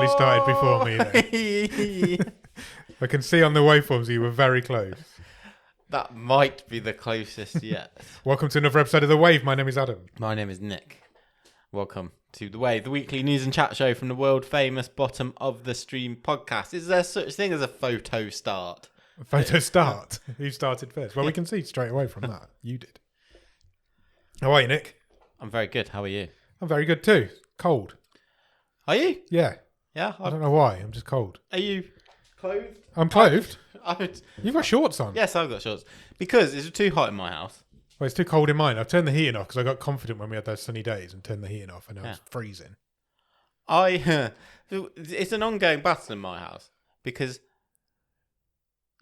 definitely started before me then. I can see on the waveforms you were very close. That might be the closest yet. Welcome to another episode of The Wave. My name is Adam. My name is Nick. Welcome to The Wave, the weekly news and chat show from the world famous Bottom of the Stream podcast. Is there such thing as a photo start? A photo start? Who started first? Well, we can see straight away from that. You did. How are you, Nick? I'm very good. How are you? I'm very good too. Cold. Are you? Yeah. Yeah. I don't know why. I'm just cold. Are you clothed? I'm clothed. I You've got shorts on. Yes, I've got shorts. Because it's too hot in my house. Well, it's too cold in mine. I've turned the heating off because I got confident when we had those sunny days and turned the heating off, and now it's freezing. It's an ongoing battle in my house because,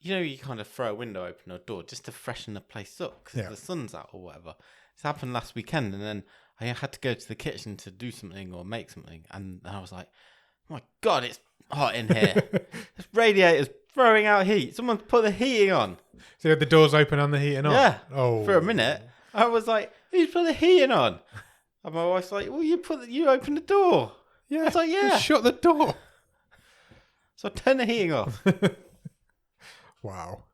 you kind of throw a window open or a door just to freshen the place up because the sun's out or whatever. It's happened last weekend, and then I had to go to the kitchen to do something or make something, and I was like, oh my God, it's hot in here. This radiator's throwing out heat. Someone put the heating on. So you had the doors open and the heating on? Yeah. Oh. For a minute, I was like, who's put the heating on? And my wife's like, well, you open the door. Yeah. I was like, yeah. Just shut the door. So I turned the heating off. Wow.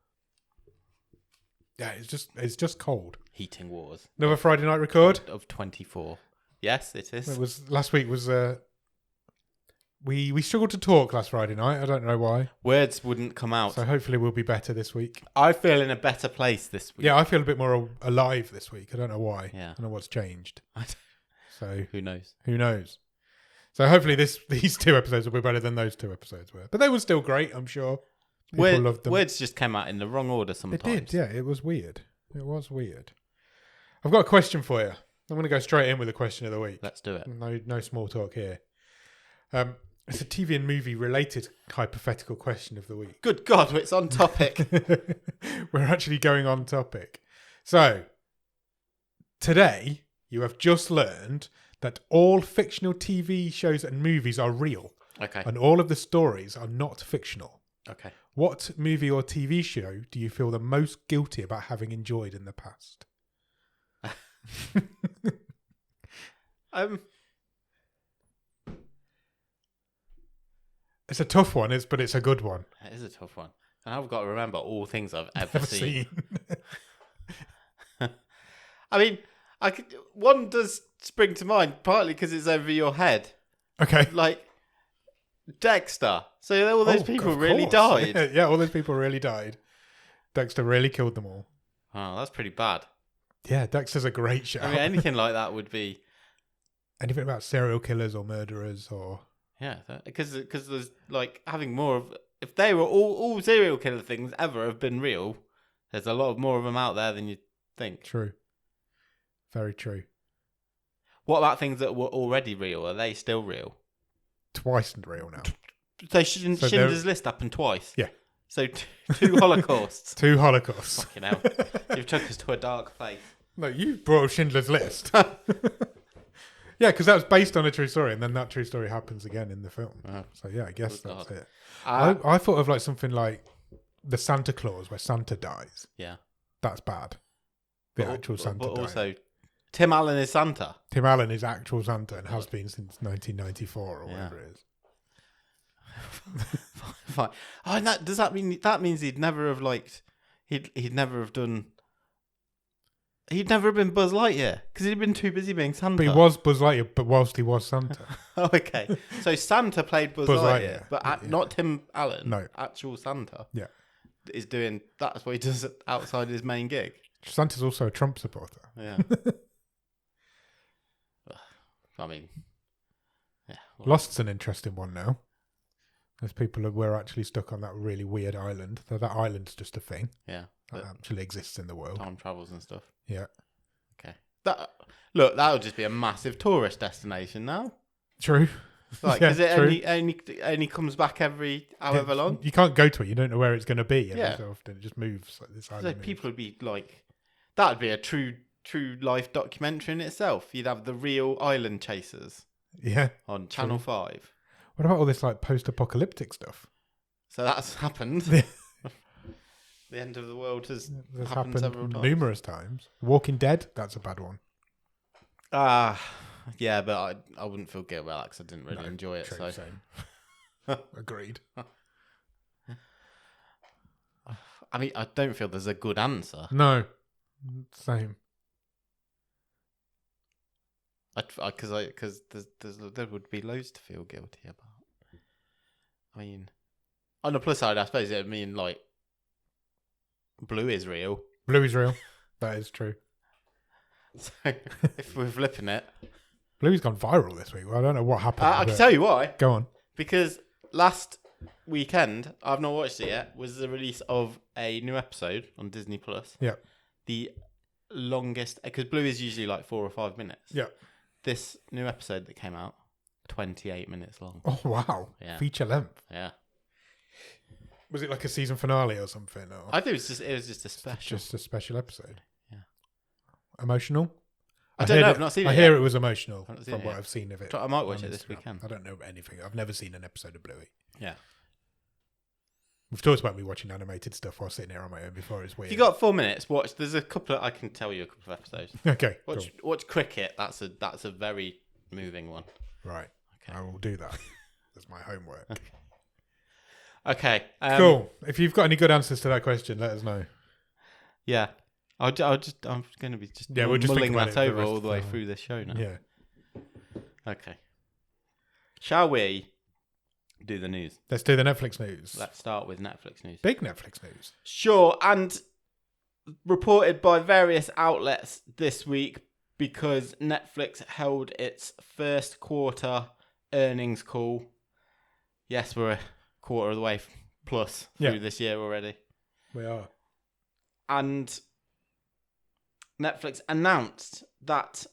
Yeah, it's just cold. Heating wars. Another Friday night record of 24. Yes, it is. It was last week. We struggled to talk last Friday night. I don't know why. Words wouldn't come out. So hopefully we'll be better this week. I feel in a better place this week. Yeah, I feel a bit more alive this week. I don't know why. Yeah. I don't know what's changed. So who knows? Who knows? So hopefully these two episodes will be better than those two episodes were. But they were still great, I'm sure. People loved them. Words just came out in the wrong order sometimes. It did, yeah. It was weird. I've got a question for you. I'm going to go straight in with the question of the week. Let's do it. No small talk here. It's a TV and movie related hypothetical question of the week. Good God, it's on topic. We're actually going on topic. So, today you have just learned that all fictional TV shows and movies are real. Okay. And all of the stories are not fictional. Okay. What movie or TV show do you feel the most guilty about having enjoyed in the past? It's a tough one, but it's a good one. It is a tough one. And I've got to remember all things I've ever seen. I mean, one does spring to mind, partly because it's over your head. Okay. Like Dexter. So all those people really course. died. Yeah, all those people really died. Dexter really killed them all. Oh, that's pretty bad. Yeah, Dexter's a great show. I mean, anything like that would be... Anything about serial killers or murderers or... Yeah, because there's like having more of... If they were all serial killer things ever have been real, there's a lot more of them out there than you'd think. True. Very true. What about things that were already real? Are they still real? Twice real now. So Schindler's List happened twice? Yeah. So two Holocausts. Two Holocausts. Fucking hell. You've took us to a dark place. No, you brought up Schindler's List. Yeah, because that was based on a true story, and then that true story happens again in the film. So yeah, I guess that's it. I thought of like something like the Santa Claus, where Santa dies. Yeah. That's bad. The actual Santa But dying. also, Tim Allen is Santa. Tim Allen is actual Santa and has been since 1994 or whatever it is. Fine. Oh, and does that mean he'd never have liked? He'd never have done. He'd never have been Buzz Lightyear because he'd been too busy being Santa. But he was Buzz Lightyear, but whilst he was Santa. Oh, okay. So Santa played Buzz Lightyear, but not Tim Allen. No. Actual Santa. Yeah. Is doing... That's what he does outside his main gig. Santa's also a Trump supporter. Yeah. I mean... Yeah. Well, Lost's an interesting one now. There's people who were actually stuck on that really weird island. That island's just a thing. Yeah. That actually exists in the world. Time travels and stuff. Yeah. Okay. Look, that would just be a massive tourist destination now. True. Like, because it only comes back every however long. You can't go to it. You don't know where it's going to be. Yeah. So often it just moves. Like this island So people would be like, that would be a true life documentary in itself. You'd have the real island chasers. Yeah. On Channel 5. What about all this like post-apocalyptic stuff? So that's happened. The end of the world has happened several times. Numerous times. Walking Dead, that's a bad one. Yeah, but I wouldn't feel guilty about that because I didn't really enjoy it. True, so same. Agreed. I mean, I don't feel there's a good answer. No. Same. Because there would be loads to feel guilty about. I mean, on the plus side, I suppose it mean like Blue is real. Blue is real. That is true. So if we're flipping it, Blue's gone viral this week. Well, I don't know what happened. I can tell you why. Go on. Because last weekend, I've not watched it yet, was the release of a new episode on Disney Plus. Yeah. The longest, because Blue is usually like 4 or 5 minutes. Yeah. This new episode that came out, 28 minutes long. Oh, wow. Yeah. Feature length. Yeah. Was it like a season finale or something? Or I think it was just a special. just a special episode. Yeah. Emotional? I don't know. I've not seen it I yet. hear it was emotional from it what yet. I've seen of it. I might watch it this weekend. I don't know anything. I've never seen an episode of Bluey. Yeah. We've talked about me watching animated stuff while sitting here on my own before. It's weird. If you got 4 minutes, watch. There's a couple. I can tell you a couple of episodes. Okay. Watch cricket. That's a very moving one. Right. Okay. I will do that. That's my homework. Okay. Cool. If you've got any good answers to that question, let us know. Yeah. I'm going to be we'll just mulling think about that it over all the way through this show now. Yeah. Okay. Shall we do the news? Let's do the Netflix news. Let's start with Netflix news. Big Netflix news. Sure, and reported by various outlets this week because Netflix held its first quarter earnings call. Yes, we're a quarter of the way plus through this year already. We are. And Netflix announced that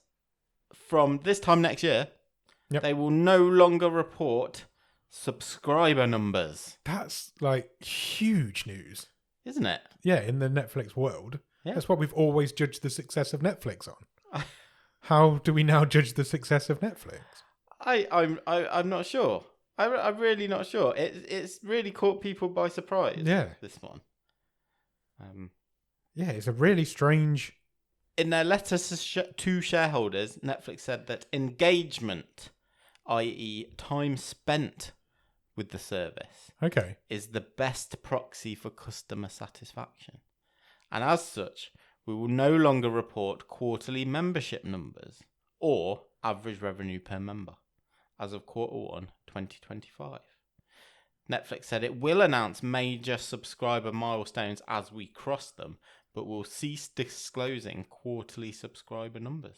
from this time next year, they will no longer report subscriber numbers. That's like huge news. Isn't it? Yeah, in the Netflix world. Yeah. That's what we've always judged the success of Netflix on. How do we now judge the success of Netflix? I'm not sure. I'm really not sure. It's really caught people by surprise. Yeah. This one. Yeah, it's a really strange. In their letter to shareholders, Netflix said that engagement, i.e., time spent with the service, is the best proxy for customer satisfaction. And as such, we will no longer report quarterly membership numbers or average revenue per member as of Q1 2025. Netflix said it will announce major subscriber milestones as we cross them, but will cease disclosing quarterly subscriber numbers.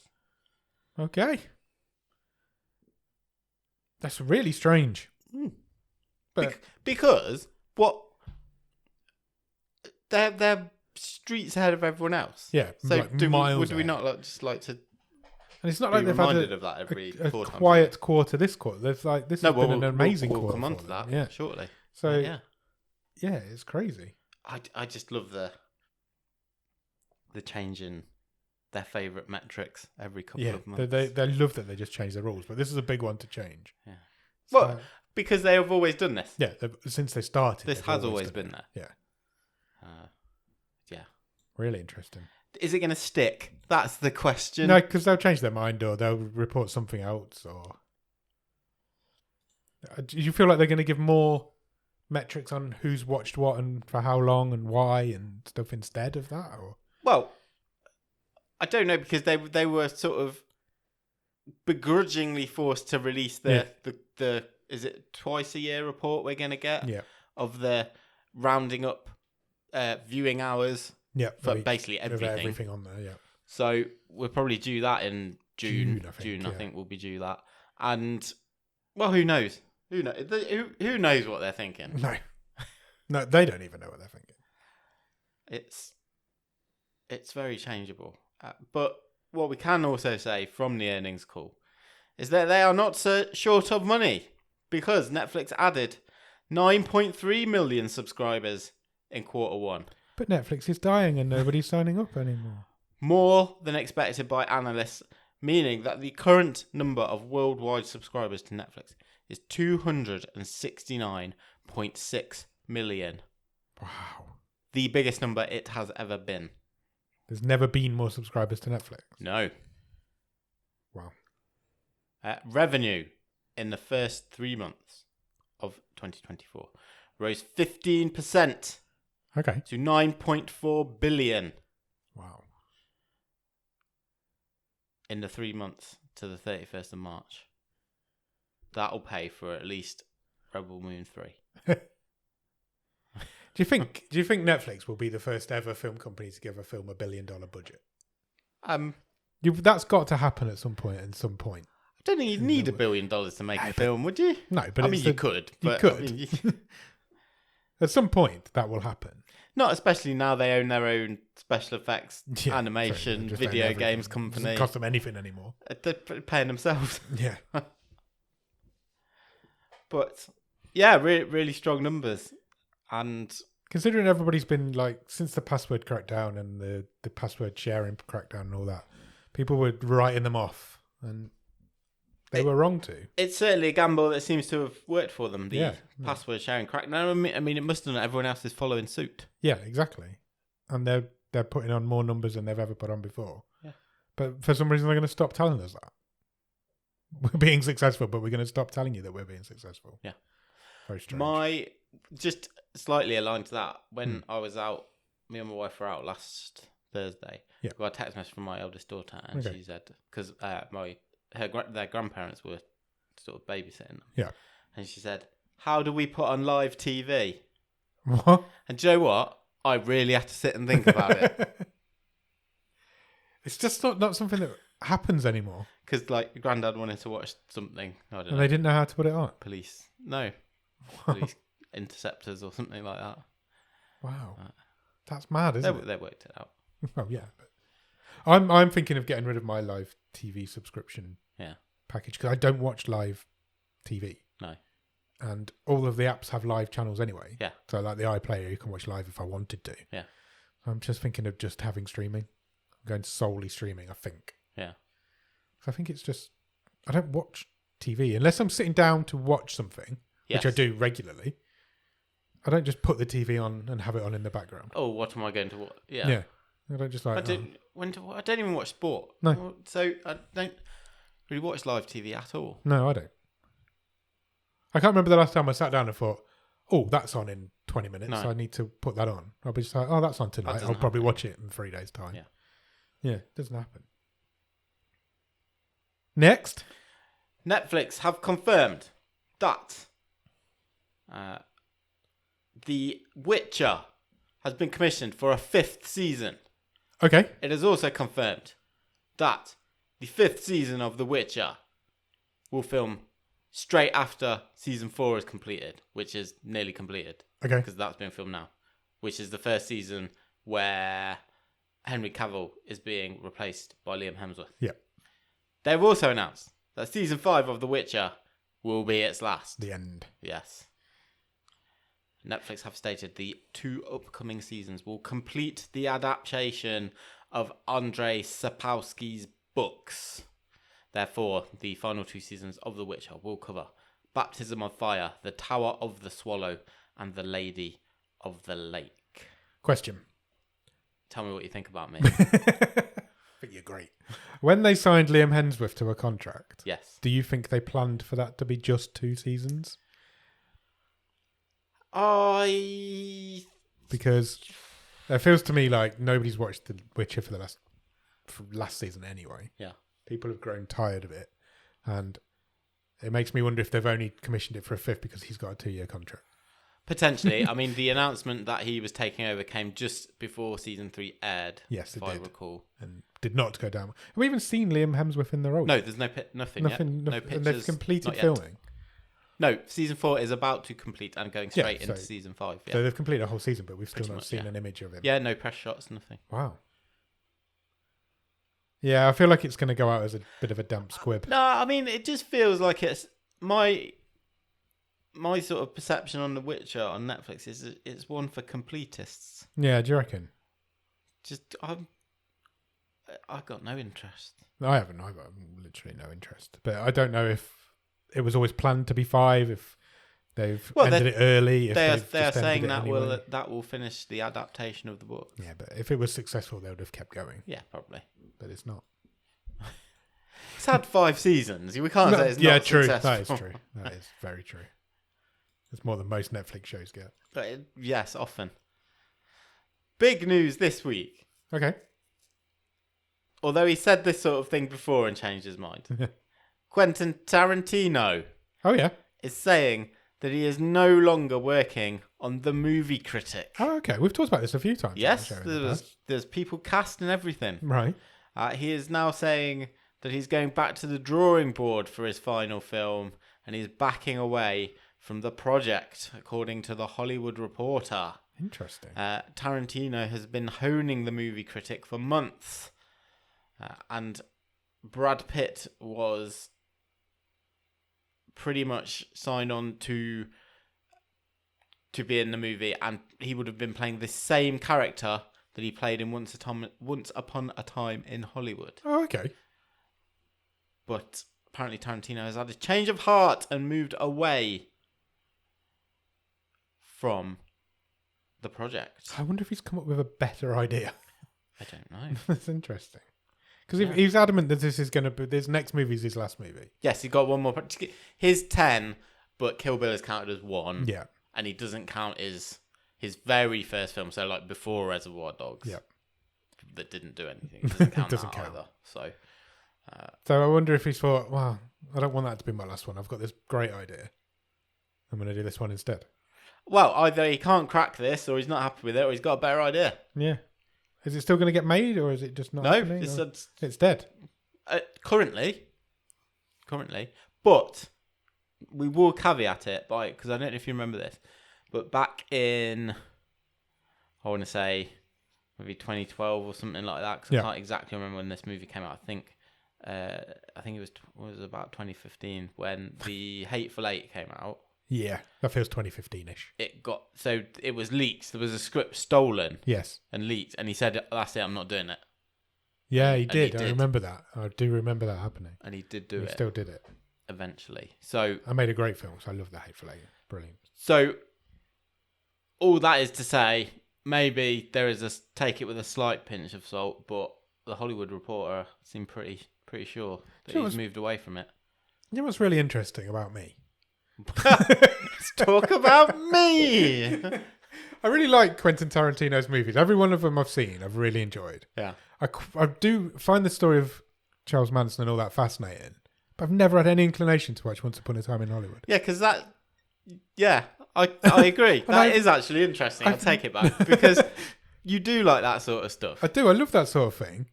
Okay. That's really strange. But because what they're streets ahead of everyone else. Yeah. So like would we not just like to? And it's not be like they've had reminded of that every a quarter. quiet quarter this quarter. There's like this has been an amazing we'll quarter. Come on to that shortly. So yeah, it's crazy. I just love the change in their favourite metrics every couple of months. They love that they just change the rules, but this is a big one to change. Yeah. Well, because they have always done this. Yeah, since they started. This has always been there. Yeah. Yeah. Really interesting. Is it going to stick? That's the question. No, because they'll change their mind or they'll report something else. Or do you feel like they're going to give more metrics on who's watched what and for how long and why and stuff instead of that? Or well, I don't know because they were sort of begrudgingly forced to release the is it twice a year report we're going to get of the rounding up viewing hours for basically everything on there. So we'll probably do that in June. I think we'll be due that. And well, who knows? Who knows what they're thinking? No, they don't even know what they're thinking. It's very changeable. But what we can also say from the earnings call is that they are not so short of money because Netflix added 9.3 million subscribers in Q1. But Netflix is dying and nobody's signing up anymore. More than expected by analysts, meaning that the current number of worldwide subscribers to Netflix is 269.6 million. Wow. The biggest number it has ever been. There's never been more subscribers to Netflix. No. Wow. Revenue in the first 3 months of 2024 rose 15% Okay. to 9.4 billion. Wow. In the 3 months to the 31st of March. That'll pay for at least Rebel Moon 3. Do you think Netflix will be the first ever film company to give a film $1 billion budget? That's got to happen at some point. I don't think you'd need $1 billion to make a film, would you? No, but you could. You could. At some point, that will happen. Not especially now they own their own special effects, animation, video games company. It doesn't cost them anything anymore. They're paying themselves. Yeah. But yeah, really strong numbers. And considering everybody's been like, since the password crackdown and the password sharing crackdown and all that, people were writing them off, and they were wrong to. It's certainly a gamble that seems to have worked for them. The password sharing crackdown. I mean, it must have done. Everyone else is following suit. Yeah, exactly. And they're putting on more numbers than they've ever put on before. Yeah. But for some reason, they're going to stop telling us that. We're being successful, but we're going to stop telling you that we're being successful. Yeah. Very strange. Just slightly aligned to that, when I was out, me and my wife were out last Thursday. Yeah. I got a text message from my eldest daughter, and she said, because their grandparents were sort of babysitting them. Yeah. And she said, "How do we put on live TV?" What? And do you know what? I really had to sit and think about it. It's just not something that happens anymore. Because like Granddad wanted to watch something, I don't know. And they didn't know how to put it on. Police Police interceptors or something like that. Wow, that's mad, isn't it? They worked it out. Oh yeah, but I'm thinking of getting rid of my live TV subscription package, because I don't watch live TV. No. And all of the apps have live channels anyway. Yeah. So like the iPlayer, you can watch live if I wanted to. Yeah. So I'm just thinking of just having streaming. I'm going solely streaming, I think. Yeah. So I think it's just, I don't watch TV unless I'm sitting down to watch something, which I do regularly. I don't just put the TV on and have it on in the background. Oh, what am I going to watch? Yeah. Yeah. I don't just like. I don't even watch sport. No. So I don't really watch live TV at all. No, I don't. I can't remember the last time I sat down and thought, "Oh, that's on in 20 minutes. No. So I need to put that on." I'll be just like, "Oh, that's on tonight. I'll probably watch it in 3 days' time." Yeah. Yeah, it doesn't happen. Next, Netflix have confirmed that The Witcher has been commissioned for a 5th season. Okay. It is also confirmed that the 5th season of The Witcher will film straight after season 4 is completed, which is nearly completed. Okay. Because that's been filmed now, which is the first season where Henry Cavill is being replaced by Liam Hemsworth. Yeah. They've also announced that season 5 of The Witcher will be its last. The end. Yes. Netflix have stated the 2 upcoming seasons will complete the adaptation of Andrzej Sapkowski's books. Therefore, the final 2 seasons of The Witcher will cover Baptism of Fire, The Tower of the Swallow, and The Lady of the Lake. Question. Tell me what you think about me. I think you're great. When they signed Liam Hemsworth to a contract, yes. Do you think they planned for that to be just 2 seasons? Because it feels to me like nobody's watched The Witcher for the last season anyway. Yeah. People have grown tired of it, and it makes me wonder if they've only commissioned it for a 5th because he's got a 2-year contract. Potentially. I mean, the announcement that he was taking over came just before season 3 aired. Yes, it if did. I recall. And did not go down. Have we even seen Liam Hemsworth in the role? No, there's nothing yet. No pictures. And they've completed not yet. filming. No, season 4 is about to complete and going straight into season 5. Yeah. So they've completed a whole season, but we've still Pretty not much, seen an image of him. Yeah, no press shots, nothing. Wow. Yeah, I feel like it's going to go out as a bit of a damp squib. No, I mean, it just feels like it's my sort of perception on The Witcher on Netflix is it's one for completists. Yeah, do you reckon? Just I've got no interest. I haven't. I've got literally no interest. But I don't know if it was always planned to be 5. If they've ended it early. If they are saying that will finish the adaptation of the book. Yeah, but if it was successful, they would have kept going. Yeah, probably. But it's not. It's had 5 seasons. We can't say it's not true. successful. That is true. That is very true. It's more than most Netflix shows get. Yes, often. Big news this week. Okay. Although he said this sort of thing before and changed his mind. Quentin Tarantino Oh, yeah. is saying that he is no longer working on The Movie Critic. Oh, okay. We've talked about this a few times. Yes, there's people cast and everything. Right. He is now saying that he's going back to the drawing board for his final film and he's backing away from the project, according to The Hollywood Reporter. Interesting. Tarantino has been honing The Movie Critic for months. And Brad Pitt was pretty much signed on to be in the movie, and he would have been playing the same character that he played in Once Upon a Time in Hollywood. Oh, okay. But apparently Tarantino has had a change of heart and moved away from the project. I wonder if he's come up with a better idea. I don't know. That's interesting. Because he's adamant that this is going to be... This next movie is his last movie. Yes, he got one more. His 10, but Kill Bill is counted as 1. Yeah. And he doesn't count his very first film, so like before Reservoir Dogs. Yeah. That didn't do anything. It doesn't count either. So I wonder if he's thought, well, I don't want that to be my last one. I've got this great idea. I'm going to do this one instead. Well, either he can't crack this, or he's not happy with it, or he's got a better idea. Yeah. Is it still going to get made, or is it just not happening? No, it's dead. Currently. But we will caveat it because I don't know if you remember this, but back in, I want to say, maybe 2012 or something like that, because I can't exactly remember when this movie came out. I think it was about 2015 when The Hateful Eight came out. Yeah, that feels 2015-ish. It was leaked. There was a script stolen. Yes. And leaked, and he said, "That's it. I'm not doing it." Yeah, he did. I remember that. I do remember that happening. And he did do it. He still did it eventually. So I made a great film. So I love The Hateful Eight. Brilliant. So all that is to say, maybe there is take it with a slight pinch of salt, but the Hollywood Reporter seemed pretty sure that he's moved away from it. You know what's really interesting about me? Let's talk about me. I really like Quentin Tarantino's movies. Every one of them I've seen, I've really enjoyed. Yeah. I do find the story of Charles Manson and all that fascinating, but I've never had any inclination to watch Once Upon a Time in Hollywood. Yeah, because I agree. That is actually interesting. I'll take it back because you do like that sort of stuff. I do. I love that sort of thing.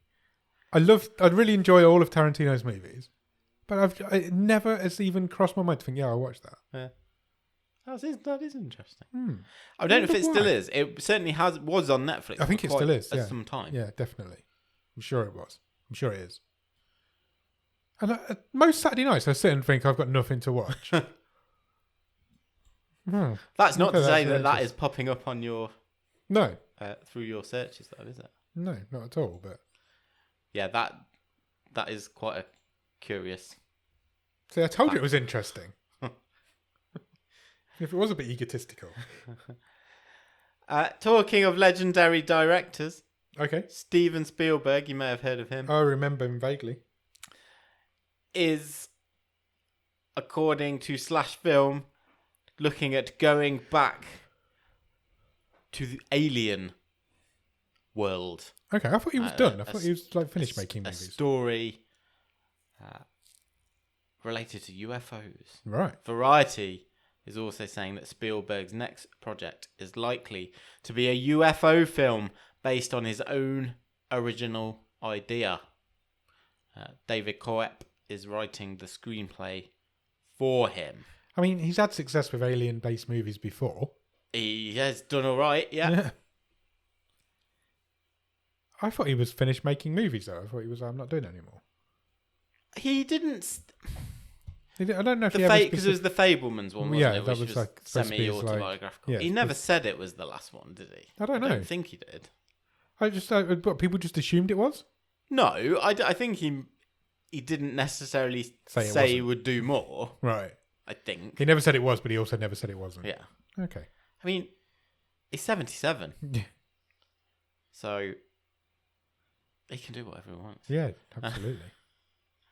I really enjoy all of Tarantino's movies. But it never has even crossed my mind to think, I'll watch that. Yeah. That is interesting. I don't know if it still is. It certainly was on Netflix. I think it still is. At some time. Yeah, definitely. I'm sure it was. I'm sure it is. And most Saturday nights, I sit and think I've got nothing to watch. That's not to say that is popping up on your... No. Through your searches, though, is it? No, not at all. But yeah, that is quite a curious... See, I told you it was interesting. If it was a bit egotistical. Talking of legendary directors. Okay. Steven Spielberg, you may have heard of him. I remember him vaguely. Is, according to Slash Film, looking at going back to the alien world. Okay, I thought he was done. I thought he was finished making movies. A story related to UFOs. Right. Variety is also saying that Spielberg's next project is likely to be a UFO film based on his own original idea. David Koepp is writing the screenplay for him. I mean, he's had success with alien-based movies before. He has done all right, yeah. I thought he was finished making movies, though. I thought he was, I'm not doing it anymore. He didn't... I don't know if he ever... Because it was the Fablemans one, wasn't it? That was like semi-autobiographical. He never said it was the last one, did he? I don't know. I don't think he did. What, people just assumed it was? No, I think he didn't necessarily say he would do more. Right. I think. He never said it was, but he also never said it wasn't. Yeah. Okay. I mean, he's 77. Yeah. So, he can do whatever he wants. Yeah, absolutely.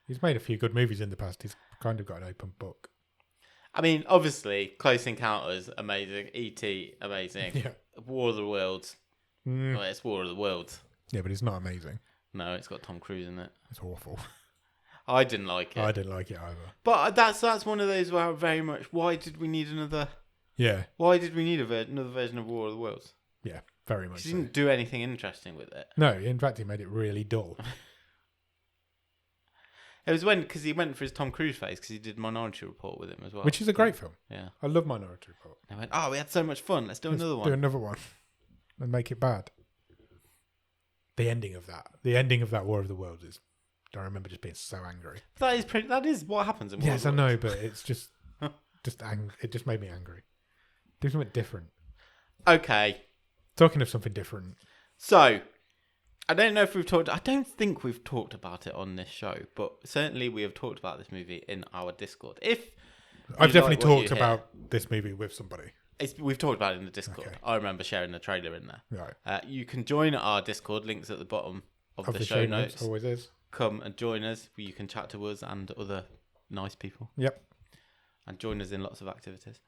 He's made a few good movies in the past. He's kind of got an open book. I mean, obviously, Close Encounters, amazing. E.T., amazing. Yeah. War of the Worlds. Well, it's War of the Worlds. Yeah, but it's not amazing. No, it's got Tom Cruise in it. It's awful. I didn't like it. I didn't like it either. But that's one of those where very much, why did we need another... Yeah. Why did we need another version of War of the Worlds? Yeah, very much. He didn't do anything interesting with it. No, in fact, he made it really dull. It was because he went for his Tom Cruise face because he did Minority Report with him as well. Which is a great film. Yeah. I love Minority Report. And I went, we had so much fun. Let's do another one. Do another one. And make it bad. The ending of that War of the Worlds is... I remember just being so angry. That is what happens in War Yes, of the I Worlds. know, but it's just... it just made me angry. Do something different. Okay. Talking of something different. So... I don't know if I don't think we've talked about it on this show, but certainly we have talked about this movie in our Discord. I've definitely talked about this movie with somebody. We've talked about it in the Discord. Okay. I remember sharing the trailer in there. Right. You can join our Discord, links at the bottom of the show notes. Always is. Come and join us. You can chat to us and other nice people. Yep. And join us in lots of activities.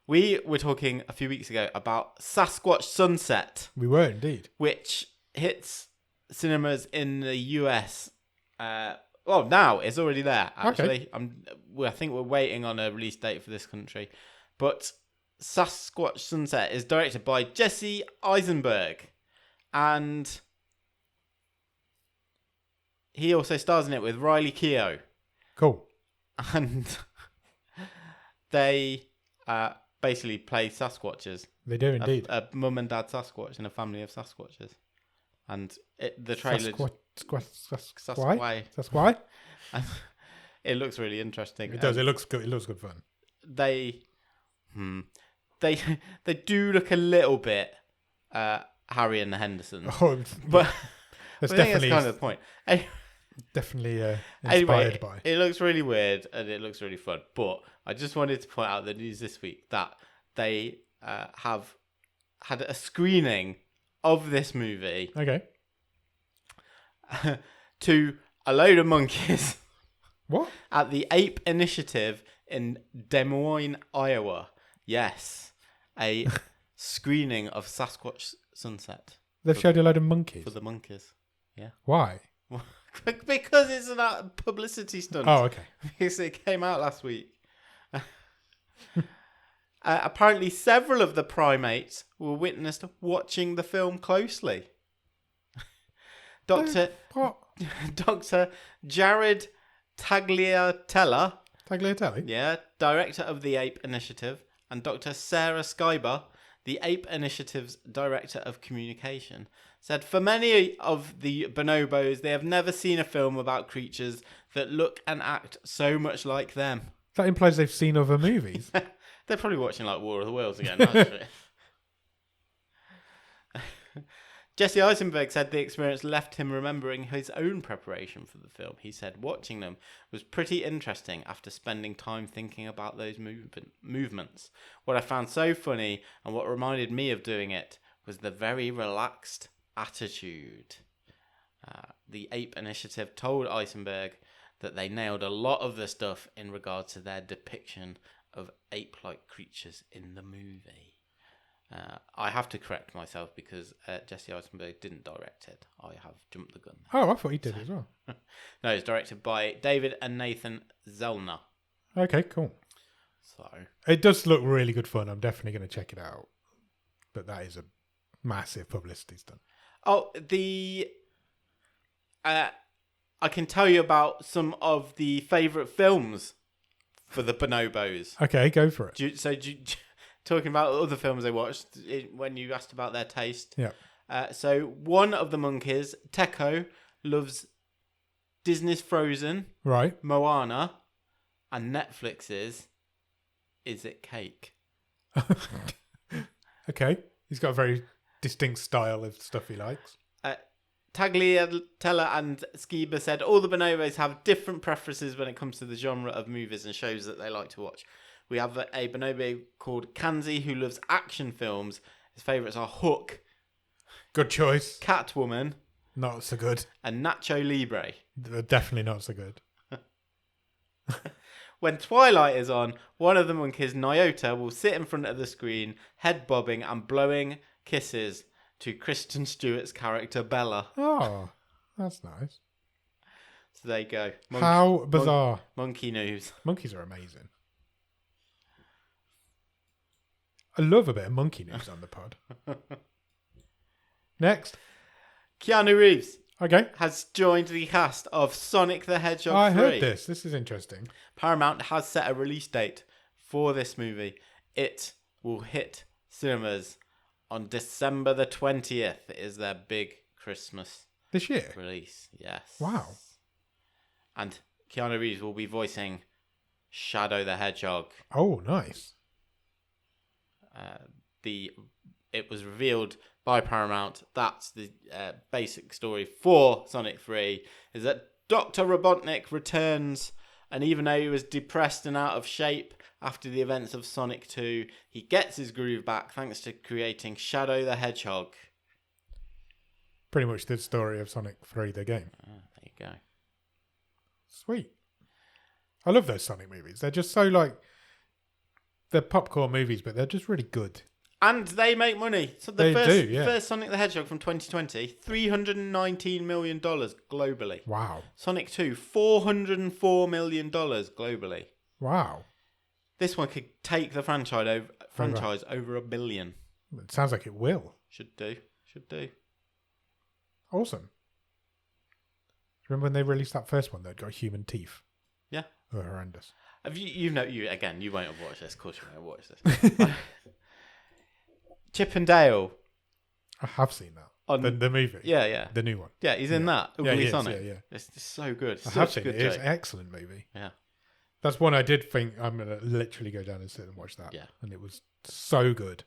We were talking a few weeks ago about Sasquatch Sunset. We were indeed. Which hits cinemas in the US. Now it's already there. Actually, okay. I think we're waiting on a release date for this country. But Sasquatch Sunset is directed by Jesse Eisenberg, and he also stars in it with Riley Keough. Cool. And they basically play Sasquatches. They do indeed. A mum and dad Sasquatch and a family of Sasquatches. And the trailer... Sasquatch? It looks really interesting. It does. It looks good. It looks good fun. They do look a little bit Harry and the Hendersons. Oh, but that's I think that's kind of the point. Definitely inspired anyway, by. It looks really weird and it looks really fun. But I just wanted to point out the news this week that they have had a screening of this movie. Okay. To a load of monkeys. What? At the Ape Initiative in Des Moines, Iowa. Yes. A screening of Sasquatch Sunset. They've showed a load of monkeys? For the monkeys. Yeah. Why? Because it's a publicity stunt. Oh, okay. Because it came out last week. Apparently, several of the primates were witnessed watching the film closely. Dr. Jared Tagliatella. Tagliatelle? Yeah, director of the Ape Initiative, and Dr. Sarah Skyber, the Ape Initiative's director of communication, said for many of the bonobos, they have never seen a film about creatures that look and act so much like them. That implies they've seen other movies. They're probably watching like War of the Worlds again, actually. Jesse Eisenberg said the experience left him remembering his own preparation for the film. He said watching them was pretty interesting after spending time thinking about those movements. What I found so funny and what reminded me of doing it was the very relaxed attitude. The Ape Initiative told Eisenberg that they nailed a lot of the stuff in regard to their depiction of ape-like creatures in the movie. I have to correct myself because Jesse Eisenberg didn't direct it. I have jumped the gun. Oh, I thought he did as well. No, it's directed by David and Nathan Zellner. Okay, cool. So it does look really good fun. I'm definitely going to check it out. But that is a massive publicity stunt. Oh, I can tell you about some of the favourite films for the bonobos. Okay, go for it. Talking about other films they watched when you asked about their taste. Yeah. So one of the monkeys, Teco, loves Disney's Frozen, right? Moana, and Netflix's Is It Cake? Okay. He's got a very distinct style of stuff he likes. Tagliatella and Skiba said all the bonobos have different preferences when it comes to the genre of movies and shows that they like to watch. We have a bonobo called Kanzi who loves action films. His favourites are Hook. Good choice. Catwoman. Not so good. And Nacho Libre. Definitely not so good. When Twilight is on, one of the monkeys, Nyota, will sit in front of the screen, head bobbing and blowing kisses to Kristen Stewart's character Bella. Oh, that's nice. So there you go. How bizarre. Monkey news. Monkeys are amazing. I love a bit of monkey news on the pod. Next. Keanu Reeves. Okay. Has joined the cast of Sonic the Hedgehog 3. I heard this. This is interesting. Paramount has set a release date for this movie. It will hit cinemas on December the 20th. It is their big Christmas this year release. Yes. Wow. And Keanu Reeves will be voicing Shadow the Hedgehog. Oh, nice. It was revealed by Paramount. That's the basic story for Sonic 3, is that Dr. Robotnik returns, and even though he was depressed and out of shape after the events of Sonic 2, he gets his groove back thanks to creating Shadow the Hedgehog. Pretty much the story of Sonic 3, the game. There you go. Sweet. I love those Sonic movies. They're just so like... They're popcorn movies, but they're just really good. And they make money. So the first Sonic the Hedgehog from 2020, $319 million globally. Wow. Sonic 2, $404 million globally. Wow. This one could take the franchise over $1 billion. It sounds like it will. Should do. Awesome. Remember when they released that first one that got human teeth? Yeah. They were horrendous. Have you won't have watched this. Of course you won't watch this. Chip and Dale. I have seen that. The movie. Yeah. The new one. Yeah, he's in that. Ugly Sonic. Yeah. It's so good. I have seen it. It's an excellent movie. Yeah. That's one I did think I'm going to literally go down and sit and watch that. Yeah. And it was so good.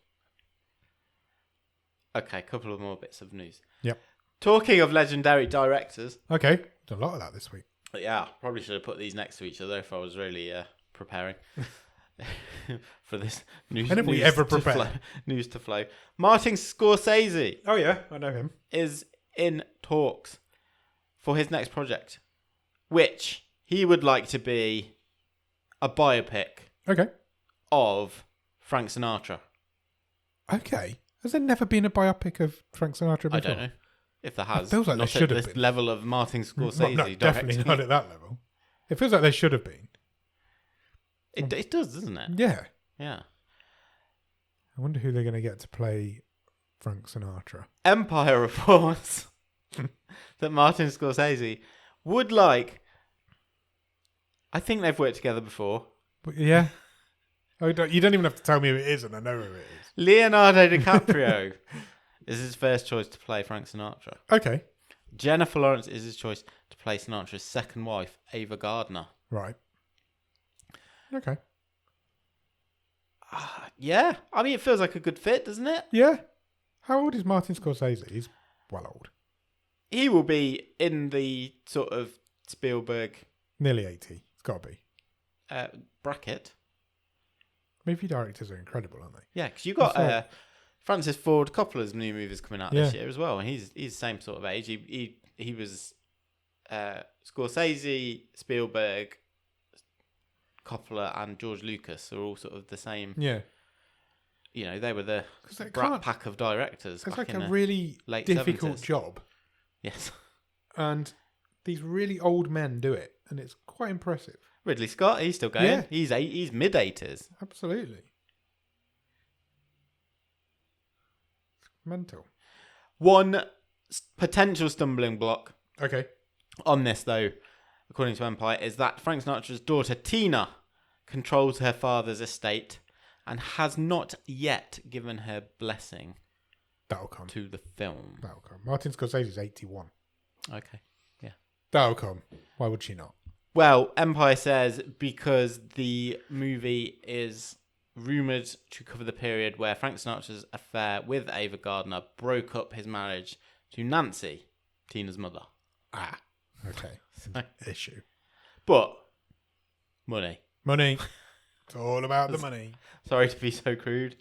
Okay, a couple of more bits of news. Yep. Talking of legendary directors. Okay. Done a lot of that this week. Yeah, probably should have put these next to each other if I was really preparing for this news. And if we ever prepare news to flow, Martin Scorsese. Oh yeah, I know him. Is in talks for his next project, which he would like to be a biopic. Okay. Of Frank Sinatra. Okay. Has there never been a biopic of Frank Sinatra before? I don't know. If there has, it feels like not there should at have this been. level of Martin Scorsese. Well, no, definitely not at that level. It feels like there should have been. It does, doesn't it? Yeah. Yeah. I wonder who they're going to get to play Frank Sinatra. Empire reports that Martin Scorsese would like... I think they've worked together before. But yeah. You don't even have to tell me who it is, and I know who it is. Leonardo DiCaprio is his first choice to play Frank Sinatra. Okay. Jennifer Lawrence is his choice to play Sinatra's second wife, Ava Gardner. Right. Okay. Yeah. I mean, it feels like a good fit, doesn't it? Yeah. How old is Martin Scorsese? He's well old. He will be in the sort of Spielberg... Nearly 80. It's got to be. Bracket. Movie directors are incredible, aren't they? Yeah, because you've got Francis Ford Coppola's new movies coming out this year as well, and he's the same sort of age. He was Scorsese, Spielberg, Coppola, and George Lucas are all sort of the same. Yeah. You know, they were the brat pack of directors. It's like a really difficult job. Yes. And these really old men do it, and it's quite impressive. Ridley Scott, he's still going. Yeah. He's mid-80s. Absolutely. It's mental. One potential stumbling block. Okay. On this, though, according to Empire, is that Frank Sinatra's daughter, Tina, controls her father's estate and has not yet given her blessing That'll come. to the film. That'll come. Martin Scorsese's 81. Okay, yeah. That'll come. Why would she not? Well, Empire says because the movie is rumoured to cover the period where Frank Sinatra's affair with Ava Gardner broke up his marriage to Nancy, Tina's mother. Ah, okay. Issue. But, money. Money. It's all about the money. Sorry to be so crude.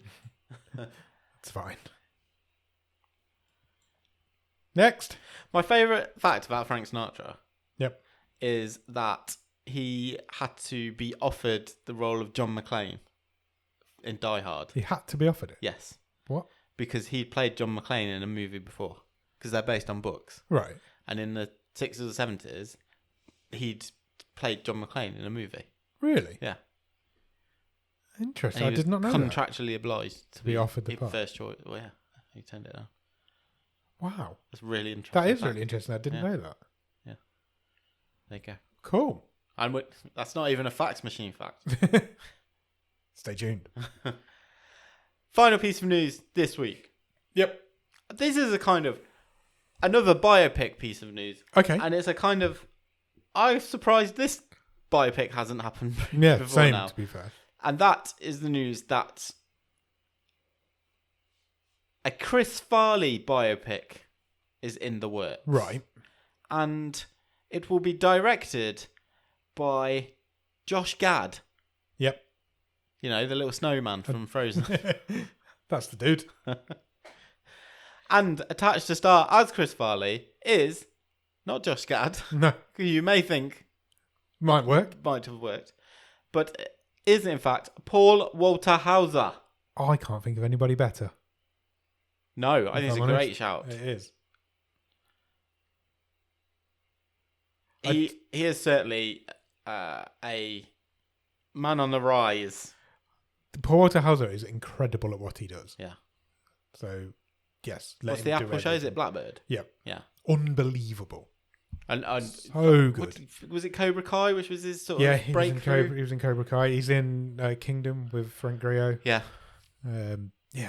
It's fine. Next. My favourite fact about Frank Sinatra Yep. is that he had to be offered the role of John McClane in Die Hard. He had to be offered it? Yes. What? Because he'd played John McClane in a movie before. Because they're based on books. Right. And in the 60s or 70s, he'd played John McClane in a movie. Really? Yeah. Interesting. I did not know contractually obliged to be offered the part. First choice. Well, yeah. He turned it down. Wow. That's really interesting. That is really interesting. I didn't know that. Yeah. There you go. Cool. And that's not even a fax machine fact. Stay tuned. Final piece of news this week. Yep. This is a kind of another biopic piece of news. Okay. And it's a kind of... I'm surprised this biopic hasn't happened before same, now. To be fair. And that is the news that a Chris Farley biopic is in the works. Right. And it will be directed by Josh Gad. Yep. You know, the little snowman from Frozen. That's the dude. And attached to star as Chris Farley is not Josh Gad. No. Who you may think might have worked. But is in fact Paul Walter Hauser. I can't think of anybody better. No, I think it's a great shout. It is. He is certainly a man on the rise. Paul Walter Hauser is incredible at what he does. Yeah. So, yes. What's the Apple show? Is it Blackbird? Yep. Yeah. Unbelievable. And so good. Was it Cobra Kai, which was his sort of breakthrough? He was in Cobra Kai. He's in Kingdom with Frank Grillo. Yeah.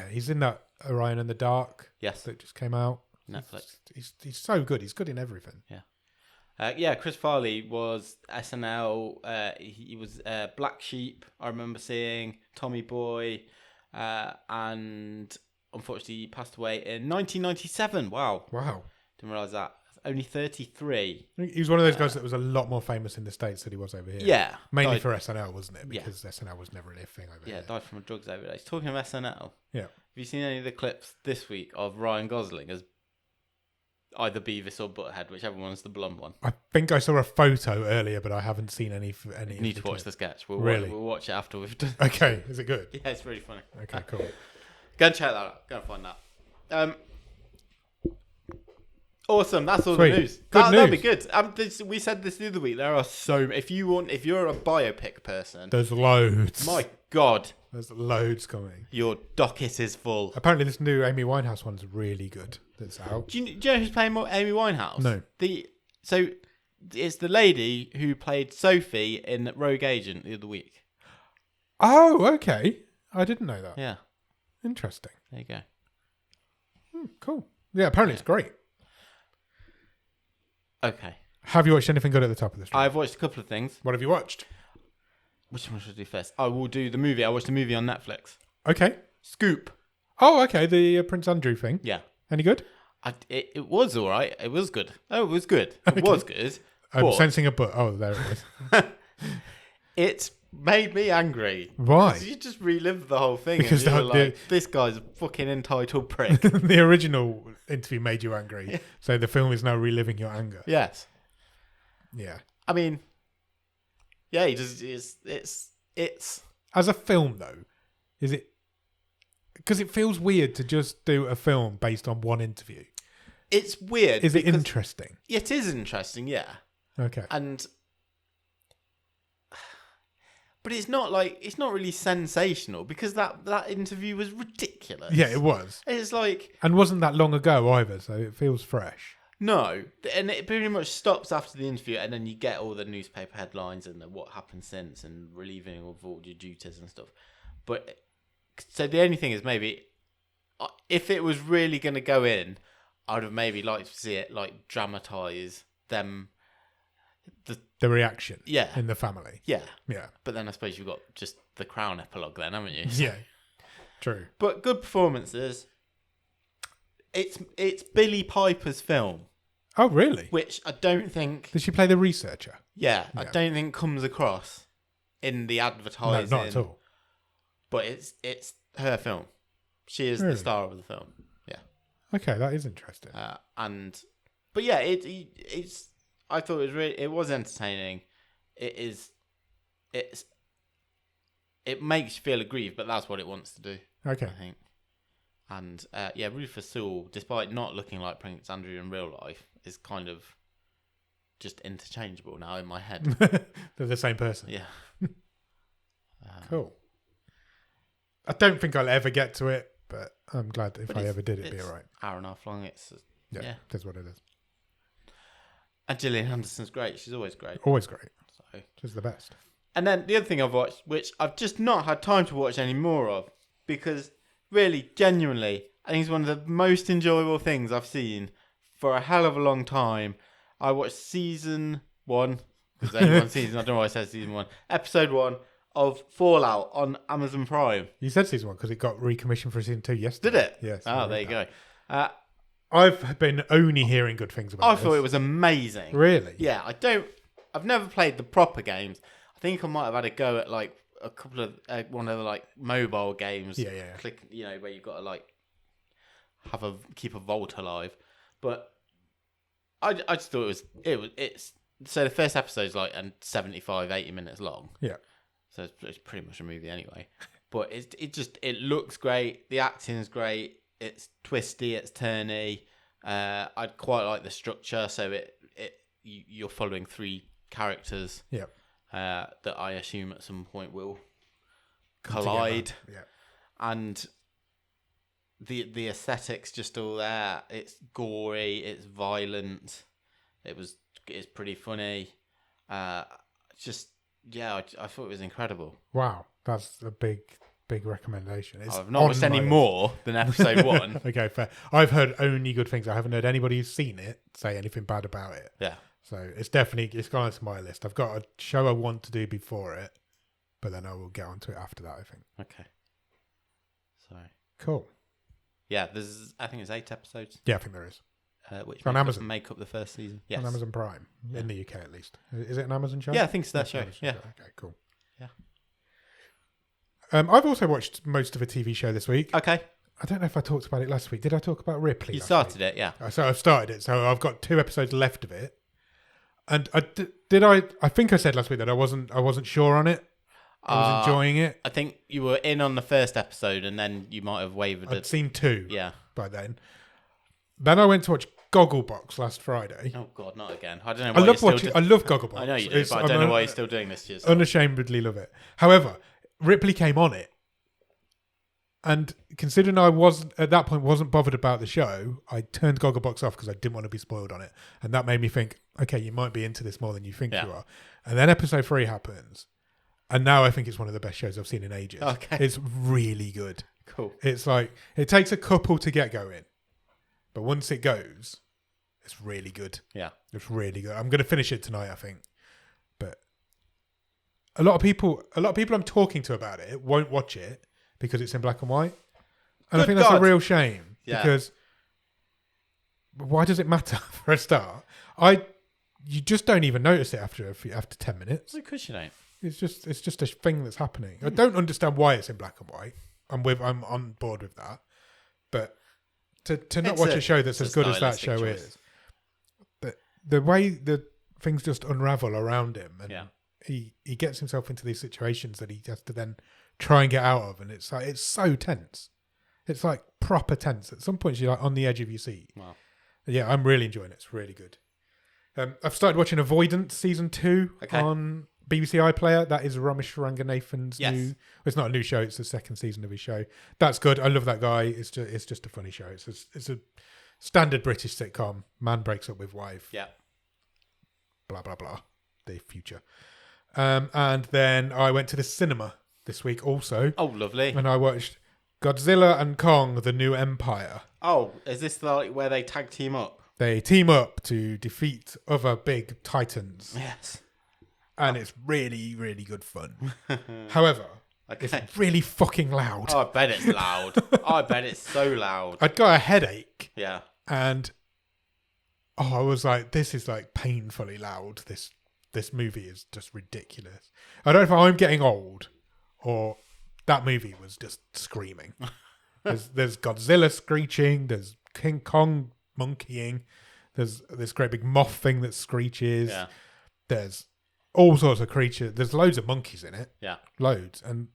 He's in that Orion and the Dark. Yes. That just came out. Netflix. He's so good. He's good in everything. Yeah. Chris Farley was SNL. He was Black Sheep. I remember seeing Tommy Boy, and unfortunately he passed away in 1997. Wow. Didn't realise that. Only 33. He was one of those guys that was a lot more famous in the States than he was over here. Yeah. Mainly for SNL, wasn't it? Because SNL was never really a thing over here. Yeah, died from a drugs overdose. Talking of SNL. Yeah. Have you seen any of the clips this week of Ryan Gosling as either Beavis or Butthead, whichever one's the blonde one? I think I saw a photo earlier, but I haven't seen any. You need to watch the sketch. We'll watch it after we've done. Okay, is it good? Yeah, it's really funny. Okay, cool. Go and check that out. Go and find that. Awesome. That's all the news. That'll be good. We said this the other week. There are if you're a biopic person, there's loads. My God, there's loads coming. Your docket is full. Apparently, this new Amy Winehouse one's really good. That's out. Do you know who's playing Amy Winehouse? No. So it's the lady who played Sophie in Rogue Agent the other week. Oh, okay. I didn't know that. Yeah. Interesting. There you go. Cool. Yeah. Apparently, it's great. Okay. Have you watched anything good at the top of the stream? I've watched a couple of things. What have you watched? Which one should I do first? I will do the movie. I watched a movie on Netflix. Okay. Scoop. Oh, okay. The Prince Andrew thing. Yeah. Any good? It was all right. It was good. Oh, it was good. It was good. I'm sensing a but. Oh, there it is. It made me angry. Why? You just relived the whole thing. Because this guy's a fucking entitled prick. The original interview made you angry. Yeah. So the film is now reliving your anger. Yes. Yeah. I mean, yeah, he just it's as a film though, is it? Because it feels weird to just do a film based on one interview. It's weird. Is it interesting? It is interesting, yeah. Okay. But it's not really sensational because that interview was ridiculous. Yeah, it was. It's like, and wasn't that long ago either, so it feels fresh. No, and it pretty much stops after the interview, and then you get all the newspaper headlines and what happened since, and relieving of all your duties and stuff. But so the only thing is, maybe if it was really going to go in, I'd have maybe liked to see it like dramatise them. The reaction, yeah, in the family, yeah. But then I suppose you've got just the Crown epilogue, then, haven't you? Yeah, true. But good performances. It's Billie Piper's film. Oh, really? Which I don't think. Did she play the researcher? Yeah, I don't think comes across in the advertising. No, not at all. But it's her film. She is the star of the film. Yeah. Okay, that is interesting. But yeah, it's. I thought it was entertaining. it makes you feel aggrieved, but that's what it wants to do. Okay. I think. And Rufus Sewell, despite not looking like Prince Andrew in real life, is kind of just interchangeable now in my head. They're the same person. Yeah. Cool. I don't think I'll ever get to it, but I'm glad if I ever did, it'd be all right. Hour and a half long. Yeah, that's what it is. And Gillian Anderson's great. She's always great. Always great. So she's the best. And then the other thing I've watched, which I've just not had time to watch any more of, because really, genuinely, I think it's one of the most enjoyable things I've seen for a hell of a long time. I watched season 1, because there's only one season, I don't know why I said season 1, episode 1 of Fallout on Amazon Prime. You said season 1 because it got recommissioned for season 2 yesterday. Did it? Yes. Oh, there you go. I've been only hearing good things about it. I thought it was amazing. Really? Yeah, I've never played the proper games. I think I might have had a go at like a couple of one of the like mobile games. Yeah. Click, where you've got to like keep a vault alive. But I just thought it's so the first episode's like 75-80 minutes long. Yeah. So it's pretty much a movie anyway. But it looks great. The acting's great. It's twisty. It's turny. I'd quite like the structure. So you're following 3 characters. Yeah. That I assume at some point will collide. Yeah. And the aesthetics just all there. It's gory. It's violent. It's pretty funny. I thought it was incredible. Wow, that's a big recommendation. I've not watched any more than episode 1. Okay, fair. I've heard only good things. I haven't heard anybody who's seen it say anything bad about it. Yeah. So it's gone onto my list. I've got a show I want to do before it, but then I will get onto it after that, I think. Okay. So cool. Yeah, I think it's 8 episodes. Yeah, I think there is. Which on Amazon. make up the first season. Yes. On Amazon Prime, in the UK at least. Is it an Amazon show? Yeah, I think it's that show. Yeah. Okay, cool. Yeah. I've also watched most of a TV show this week. Okay. I don't know if I talked about it last week. Did I talk about Ripley? You started it, yeah. So I've started it. So I've got 2 episodes left of it. And I think I said last week that I wasn't sure on it. I was enjoying it. I think you were in on the first episode, and then you might have wavered. I'd seen 2. Yeah. By then. Then I went to watch Gogglebox last Friday. Oh God, not again! I don't know. I love Gogglebox. I know you do, but I don't know why you're still doing this to yourself. Unashamedly love it. However, Ripley came on it, and considering I at that point wasn't bothered about the show, I turned Gogglebox off because I didn't want to be spoiled on it, and that made me think, okay, you might be into this more than you think you are. And then episode 3 happens, and now I think it's one of the best shows I've seen in ages. Okay, it's really good. Cool. It's like it takes a couple to get going. But once it goes, it's really good. Yeah. It's really good. I'm going to finish it tonight, I think. But a lot of people I'm talking to about it won't watch it because it's in black and white. And I think that's a real shame. Yeah. Because why does it matter for a start? You just don't even notice it after 10 minutes. Of course you don't. It's just a thing that's happening. I don't understand why it's in black and white. I'm on board with that. But to not watch a show that's as good as that show is, the way that things just unravel around him, and he gets himself into these situations that he has to then try and get out of, and it's like it's so tense. It's like proper tense. At some points, you're like on the edge of your seat. Wow. Yeah, I'm really enjoying it. It's really good. I've started watching Avoidance season 2 on BBC iPlayer. That is Ramesh Ranganathan's new. Well, it's not a new show. It's the second season of his show. That's good. I love that guy. It's just a funny show. It's a standard British sitcom. Man breaks up with wife. Yeah. Blah blah blah. The future. And then I went to the cinema this week also. Oh, lovely. And I watched Godzilla and Kong: The New Empire. Oh, is this like where they tag team up? They team up to defeat other big titans. Yes. And it's really, really good fun. However, it's really fucking loud. Oh, I bet it's loud. I bet it's so loud. I'd got a headache. Yeah. And I was like, this is like painfully loud. This movie is just ridiculous. I don't know if I'm getting old or that movie was just screaming. There's Godzilla screeching. There's King Kong monkeying. There's this great big moth thing that screeches. Yeah. There's all sorts of creatures. There's loads of monkeys in it. Yeah. Loads. And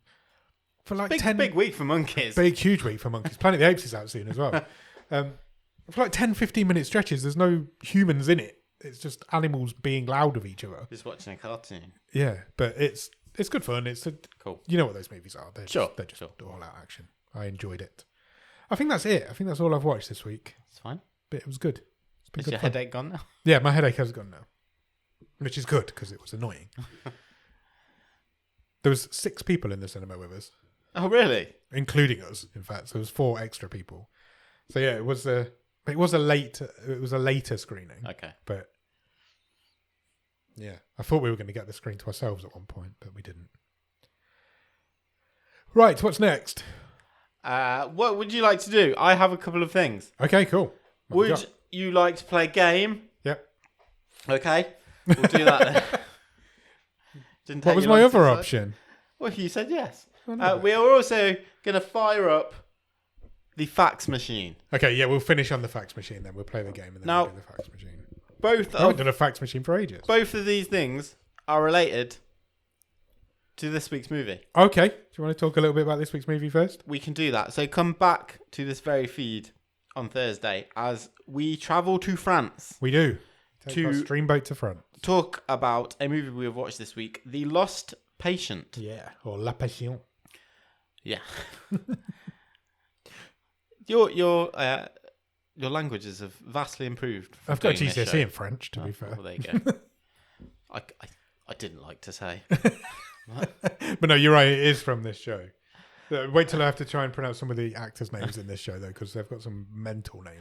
for like big week for monkeys. Big, huge week for monkeys. Planet of the Apes is out soon as well. For like 10, 15-minute stretches, there's no humans in it. It's just animals being loud with each other. Just watching a cartoon. Yeah, but it's good fun. Cool. You know what those movies are. They're just all out action. I enjoyed it. I think that's it. I think that's all I've watched this week. It's fine. But it was good. It's been Is good your fun. headache gone now? Yeah, my headache has gone now. Which is good, because it was annoying. There was 6 people in the cinema with us. Oh, really? Including us, in fact. So there was 4 extra people. So yeah, it was a later screening. Okay. But yeah, I thought we were going to get the screen to ourselves at one point, but we didn't. Right, what's next? What would you like to do? I have a couple of things. Okay, cool. Would you like to play a game? Yep. Okay, we'll do that then. What was my other option? Well, you said yes. Oh, no. We are also going to fire up the fax machine. Okay, yeah, we'll finish on the fax machine then. We'll play the game and then we'll do the fax machine. I haven't done a fax machine for ages. Both of these things are related to this week's movie. Okay. Do you want to talk a little bit about this week's movie first? We can do that. So come back to this very feed on Thursday as we travel to France. We do. Take our streamboat to France. Talk about a movie we have watched this week, The Lost Patient. Yeah, or La Passion. Yeah. Your languages have vastly improved. I've got GCSE in French, to be fair. Well, there you go. I didn't like to say. But no, you're right. It is from this show. Wait till I have to try and pronounce some of the actors' names in this show, though, because they've got some mental names.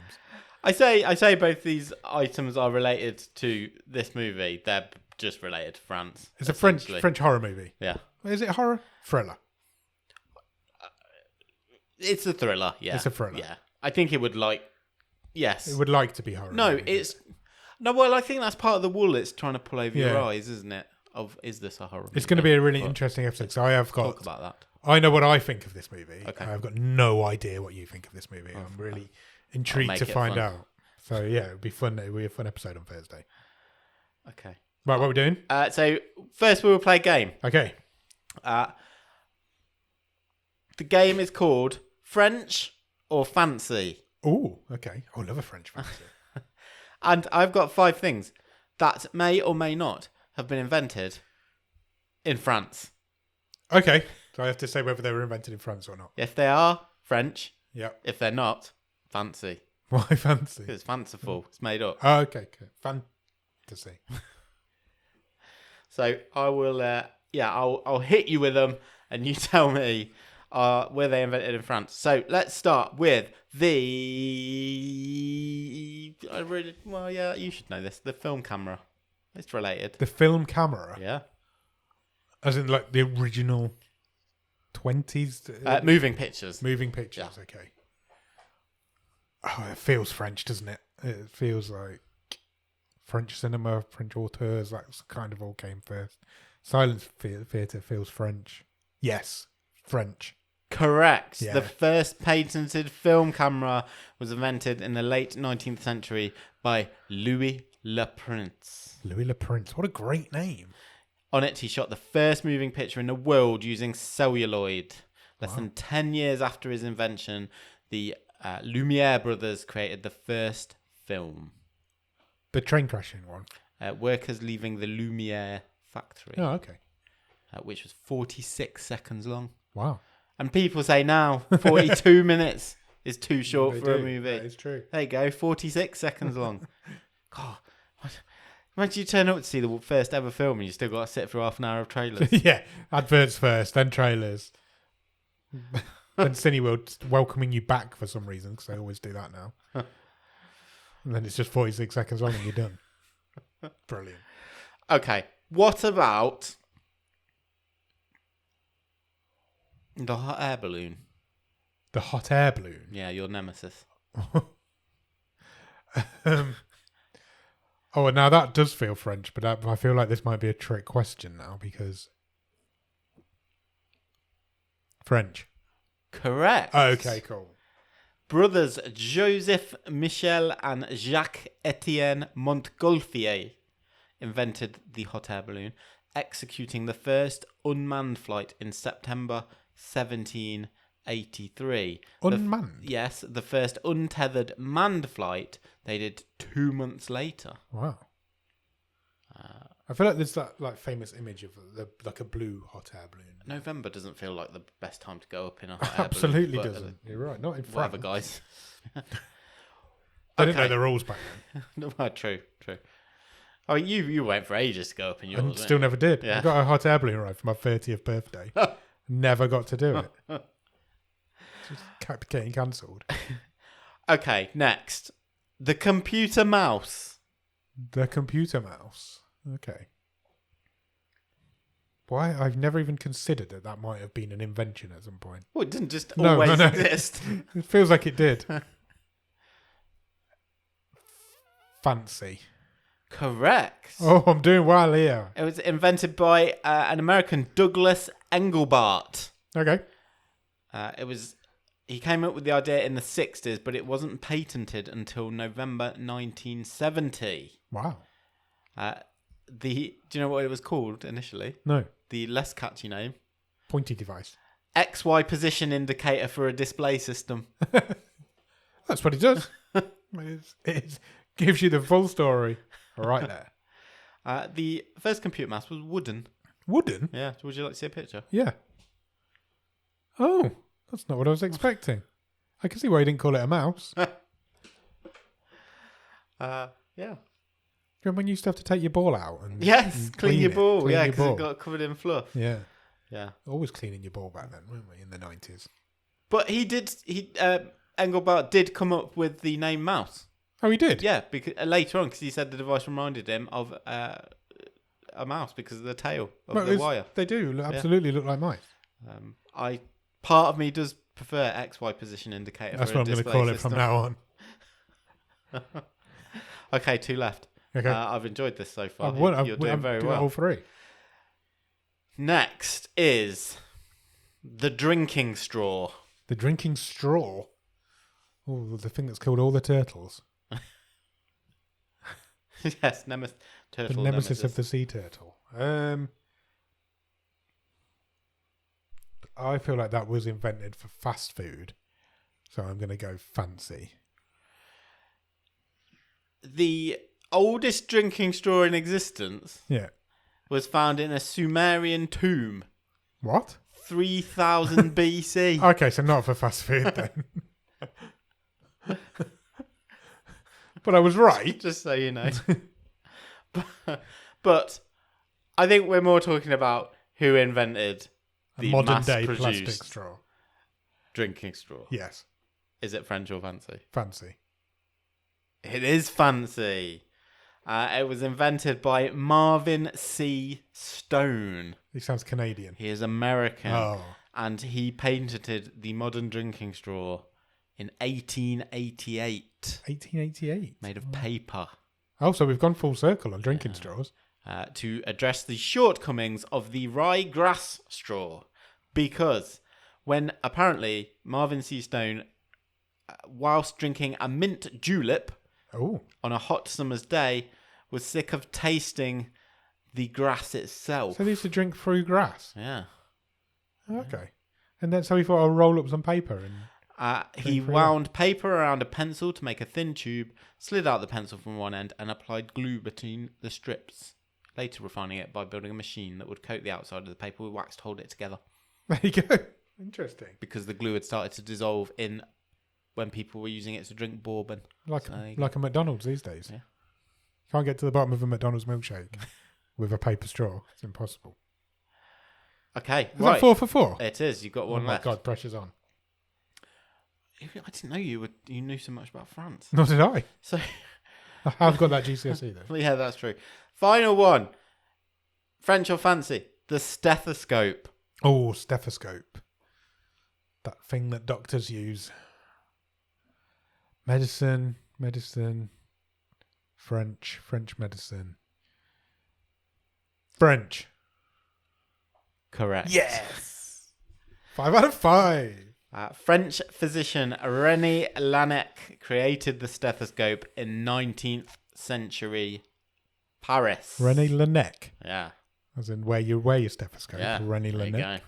I say both these items are related to this movie. They're just related to France. It's a French horror movie. Yeah. Is it horror? Thriller. It's a thriller. Yeah. It's a thriller. Yeah. I think it would yes. It would like to be horror. No, well, I think that's part of the wool it's trying to pull over your eyes, isn't it? Is this a horror movie? It's going to be a really interesting episode. So I have got talk about that. I know what I think of this movie. Okay. I've got no idea what you think of this movie. I'm really intrigued to find out. So yeah, it'll be fun. It'll be a fun episode on Thursday. Okay. Right, what are we doing? So first we will play a game. Okay. The game is called French or Fancy. Oh, okay. I love a French fancy. And I've got 5 things that may or may not have been invented in France. Okay. So I have to say whether they were invented in France or not. If they are, French. Yeah. If they're not, fancy. Why fancy? Because it's fanciful. It's made up. Oh, okay. Fantasy. So I will, I'll hit you with them and you tell me were they invented in France. So let's start with you should know this. The film camera. It's related. The film camera? Yeah. As in like the original 20s? Moving pictures. Moving pictures, yeah. Okay. Oh, it feels French, doesn't it? It feels like French cinema, French auteurs, that's kind of all came first. Silent theatre feels French. Yes, French. Correct. Yeah. The first patented film camera was invented in the late 19th century by Louis Le Prince. Louis Le Prince, what a great name. On it, he shot the first moving picture in the world using celluloid. Less than 10 years after his invention, the Lumiere brothers created the first film. The train crashing one? Workers leaving the Lumiere factory. Oh, okay. Which was 46 seconds long. Wow. And people say now 42 minutes is too short for a movie. It's true. There you go, 46 seconds long. God, imagine you turn up to see the first ever film and you still got to sit through half an hour of trailers. Yeah, adverts first, then trailers. Then Cineworld welcoming you back for some reason, because they always do that now. And then it's just 46 seconds long and you're done. Brilliant. Okay, what about the hot air balloon? The hot air balloon? Yeah, your nemesis. Oh, now that does feel French, but I feel like this might be a trick question now, because French. Correct. Okay, cool. Brothers Joseph Michel and Jacques Etienne Montgolfier invented the hot air balloon. executing the first unmanned flight in September 1783. Unmanned? Yes, the first untethered manned flight they did 2 months later. Wow. I feel like there's that famous image of like a blue hot air balloon. November doesn't feel like the best time to go up in a hot air Absolutely balloon. doesn't. You're right. Not in France. Whatever, guys. I didn't know the rules back then. Well, true. Oh, you went for ages to go up in yours. And still never did. Yeah. I got a hot air balloon ride for my 30th birthday. Never got to do it. Just kept getting cancelled. Okay, next. The computer mouse. The computer mouse. Okay. Why? I've never even considered that might have been an invention at some point. Well, it didn't just always exist. It feels like it did. Fancy. Correct. Oh, I'm doing well here. It was invented by an American, Douglas Engelbart. Okay. He came up with the idea in the 60s, but it wasn't patented until November 1970. Wow. Do you know what it was called initially? No. The less catchy name. Pointy device. XY position indicator for a display system. That's what it does. It gives you the full story right there. The first computer mouse was wooden. Wooden? Yeah. Would you like to see a picture? Yeah. Oh, that's not what I was expecting. I can see why you didn't call it a mouse. Yeah. Remember when you used to have to take your ball out and clean your ball. Clean Yeah, your because ball. it got covered in fluff. Yeah. Yeah. Always cleaning your ball back then, weren't we, in the 90s? But Engelbart did come up with the name mouse. Oh, he did? Yeah, because later on, because he said the device reminded him of a mouse because of the tail of the wire. They do absolutely look like mice. Part of me does prefer XY position indicator. That's for what I'm going to call it from now on. Okay, 2 left. Okay. I've enjoyed this so far. You're doing very well. All 3. Next is the drinking straw. The drinking straw. Oh, the thing that's killed all the turtles. Yes, turtle the nemesis of the sea turtle. I feel like that was invented for fast food, so I'm going to go fancy. The oldest drinking straw in existence was found in a Sumerian tomb. What? 3000 BC. Okay, so not for fast food then. But I was right. Just so you know. But I think we're more talking about who invented the modern day mass-produced plastic straw. Drinking straw. Yes. Is it French or fancy? Fancy. It is fancy. It was invented by Marvin C. Stone. He sounds Canadian. He is American. Oh. And he patented the modern drinking straw in 1888. 1888? Made of paper. Oh, so we've gone full circle on drinking straws. To address the shortcomings of the ryegrass straw. Because when apparently Marvin C. Stone, whilst drinking a mint julep on a hot summer's day, was sick of tasting the grass itself. So they used to drink through grass? Yeah. Okay. And then so he thought, I'll roll up some paper and... He wound paper around a pencil to make a thin tube, slid out the pencil from one end, and applied glue between the strips, later refining it by building a machine that would coat the outside of the paper with wax to hold it together. There you go. Interesting. Because the glue had started to dissolve in when people were using it to drink bourbon. Like a McDonald's these days. Yeah. Can't get to the bottom of a McDonald's milkshake with a paper straw. It's impossible. Okay, Is that 4 for 4? It is. You've got one left. Oh my God, pressure's on. I didn't know you knew so much about France. Nor did I. So I've got that GCSE though. Yeah, that's true. Final one. French or fancy? The stethoscope. Oh, stethoscope. That thing that doctors use. Medicine. French medicine. French. Correct. Yes. 5 out of 5. French physician René Laennec created the stethoscope in 19th century Paris. René Laennec. Yeah. As in wear your stethoscope. Yeah, Rennie there you Lanick. go.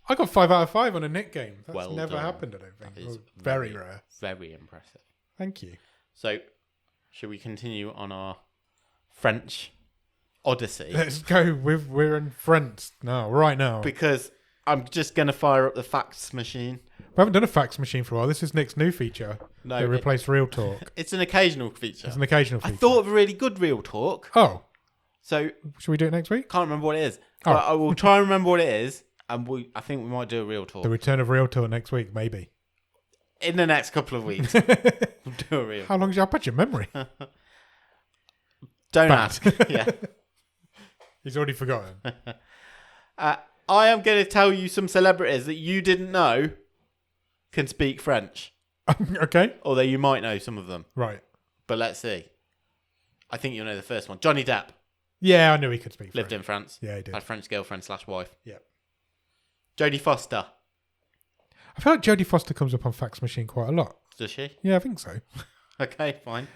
I got 5 out of 5 on a Nick game. That's Well never done. happened, I don't think. That is Very rare. Very impressive. Thank you. So, should we continue on our French odyssey? Let's go. We're in French now, right now. Because I'm just going to fire up the facts machine. We haven't done a fax machine for a while. This is Nick's new feature. No, They replaced Real Talk. It's an occasional feature. It's an occasional I feature. thought of a really good Real Talk. Oh, So, should we do it next week? can't remember what it is. Oh. But I will try and remember what it is. And I think we might do a Real Talk. The return of Real Talk next week, maybe. In the next couple of weeks. We'll do a Real How long is your your memory? Don't Bad. ask. Yeah. He's already forgotten. I am going to tell you some celebrities that you didn't know can speak French. Okay. Although you might know some of them. Right. But let's see. I think you'll know the first one. Johnny Depp. Yeah, I knew he could speak Lived French. in France. Yeah, he did. Had a French girlfriend / wife. Yeah. Jodie Foster. I feel like Jodie Foster comes up on Fax Machine quite a lot. Does she? Yeah, I think so. Okay, fine.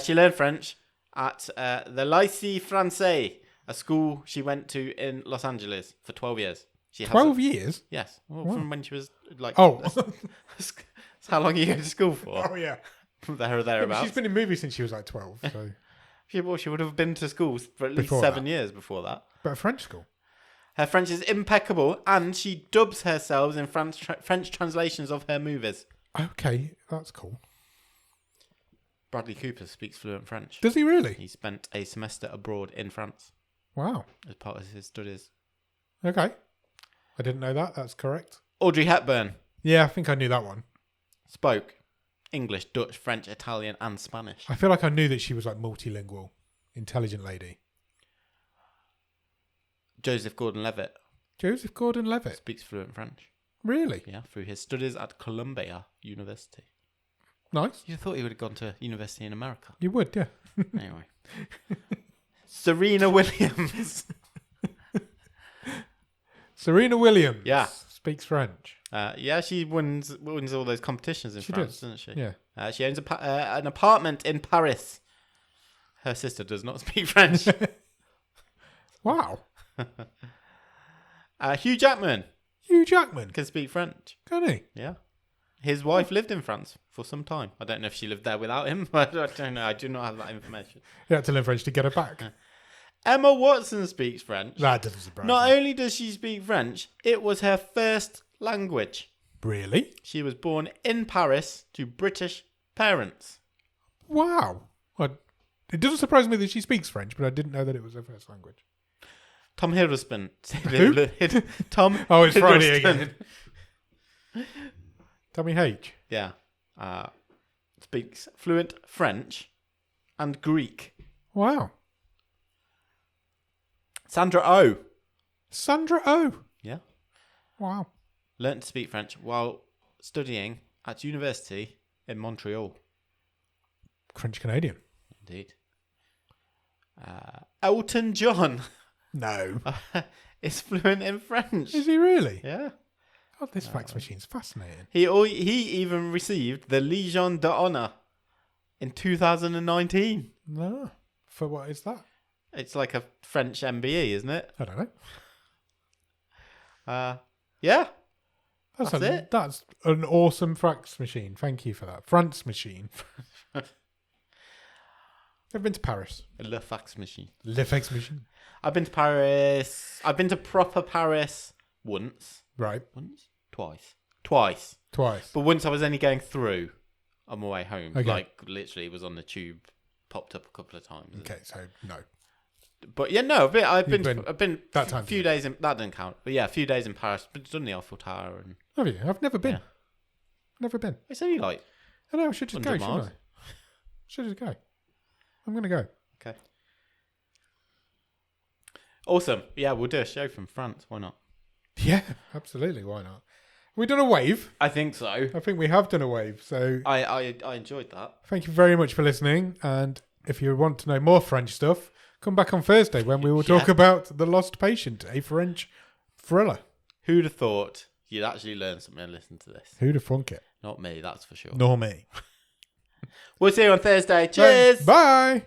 She learned French at the Lycée Français, a school she went to in Los Angeles for 12 years. She 12 years? Yes. Well, Wow. from when she was like... Oh. That's how long you go to school for? Oh, yeah. There or Yeah, thereabouts. she's been in movies since she was like 12. So. She would have been to school for at least Before 7 that. years before that. But a French school. Her French is impeccable, and she dubs herself in French translations of her movies. Okay, that's cool. Bradley Cooper speaks fluent French. Does he really? He spent a semester abroad in France Wow. as part of his studies. Okay. I didn't know that. That's correct. Audrey Hepburn Yeah, I think I knew that one. spoke English, Dutch, French, Italian, and Spanish. I feel like I knew that she was like multilingual, intelligent lady. Joseph Gordon-Levitt Joseph Gordon-Levitt. speaks fluent French. Really? Yeah, through his studies at Columbia University. Nice. You thought he would have gone to university in America. You would, yeah. Anyway. Serena Williams. Serena Williams. Yeah. Speaks French. Yeah, she wins all those competitions in She France, does. doesn't she? Yeah. She owns an apartment in Paris. Her sister does not speak French. Wow. Hugh Jackman Hugh Jackman. can speak French. Can he? Yeah. His wife lived in France for some time. I don't know if she lived there without him, but I don't know. I do not have that information. He had to learn French to get her back. Emma Watson speaks French. That doesn't surprise Not me. only does she speak French, it was her first language. Really? She was born in Paris to British parents. Wow. It doesn't surprise me that she speaks French, but I didn't know that it was her first language. Tom Hiddleston. Who? Tom Oh, it's Friday Hiddleston. again. Tommy H. Yeah. Speaks fluent French and Greek. Wow. Sandra Oh. Sandra Oh. Yeah. Wow. Learned to speak French while studying at university in Montreal. French Canadian. Indeed. Elton John No. is fluent in French. Is he really? Yeah. God, this fax machine's fascinating. He even received the Legion d'Honneur in 2019. No. For what is that? It's like a French MBE, isn't it? I don't know. Yeah. That's That's it. That's an awesome fax machine. Thank you for that. France machine. I've been to Paris. Le fax machine. Le fax machine. I've been to Paris. I've been to proper Paris once. Right. Once? Twice. Twice. But once I was only going through on my way home. Okay. Like, literally was on the tube, popped up a couple of times. Okay, so no. But yeah, no, I've been that time a few days in, that didn't count. But yeah, a few days in Paris. But done the Eiffel Tower and Have you? I've never been. Yeah. Never been. it's only like I know, I should just go, 100 shouldn't miles. I? Should just go. I'm going to go. Okay. Awesome. Yeah, we'll do a show from France. Why not? Yeah, absolutely. Why not? Have we done a wave? I think so. I think we have done a wave. So I enjoyed that. thank you very much for listening. And if you want to know more French stuff, come back on Thursday when we will talk about The Lost Patient, a French thriller. Who'd have thought you'd actually learn something and listen to this? Who'd have thunk it? Not me, that's for sure. Nor me. We'll see you on Thursday. Cheers. Bye.